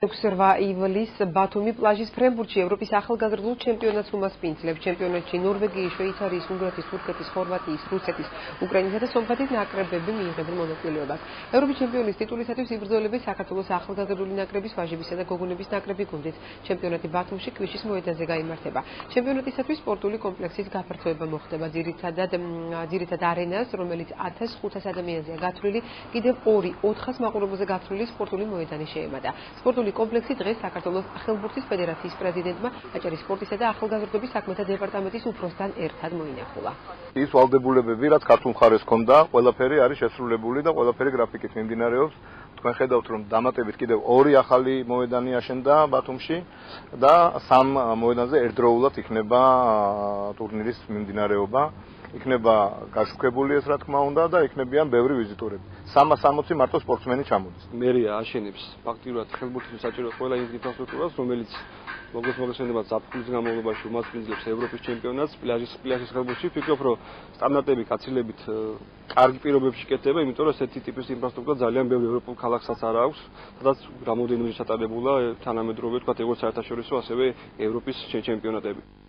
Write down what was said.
6 ივლის ბათუმი პლაჟის ფრენბურთში ევროპის ახალგაზრდულ ჩემპიონატს უმასპინძლებს. ჩემპიონატში ნორვეგიის, შვეიცარიის, უნგრეთის, თურქეთის, ხორვატიის, რუსეთის, უკრაინისა და სომხეთის ნაკრებები მიიღებენ მონაწილეობას. ევროპის ჩემპიონის ტიტულისათვის იბრძოლების საქართველოს ახალგაზრდული ნაკრების ვაჟებისა და გოგონების ნაკრები გუნდით. ჩემპიონატი ბათუმში ქვიშის მოედანზე გაიმართება. ჩემპიონატისათვის სპორტული კომპლექსის გაფართოება მოხდება. ძირითად არენას, რომელიც 1500 ადამიანზეა გათვლილი, კიდევ 400 მაყურებელზე გათვლილი სპორტული მოედანი შეემატა. სპორტული კომპლექსი დღეს საქართველოს ხელბურთის ფედერაციის პრეზიდენტმა, აჭარის სპორტისა და ახალგაზრდობის საქმეთა დეპარტამენტის უფროსთან ერთად მოინახულა. ის ვალდებულებები, რაც ქართულ მხარეს ჰქონდა, ყველაფერი არის შესრულებული და ყველაფერი გრაფიკით მიმდინარეობს. თქვენ ხედავთ, რომ დამატებით კიდევ 2 ახალი მოედანი აშენდა ბათუმში და 3 მოედანზე ერთდროულად იქნება ტურნირის მიმდინარეობა. იქნება გაშუქებული ეს რა თქმა უნდა და იქნებიან ბევრი ვიზიტორები. 360 მარტო სპორტსმენი ჩამოდის. მერია აშენებს ფაქტიურად ხელბურთის საჭირო ყველა ინფრასტრუქტურას, რომელიც მოგესალმებით ზაფხულის განმავლობაში უმასპინძლებს ევროპის ჩემპიონატს პლაჟის ხელბურთში. ვფიქრობ, რომ სტანდარტები გაცილებით კარგი პირობებში კეთდება, იმიტომ რომ ესეთი ტიპის ინფრასტრუქტურა ძალიან ბევრი ევროპულ ქალაქსაც არ აქვს, სადაც რამოდენიმე ჩატარებულა თანამედროვე, თქვათ, როგორც საერთაშორისო, ასევე ევროპის ჩემპიონატები.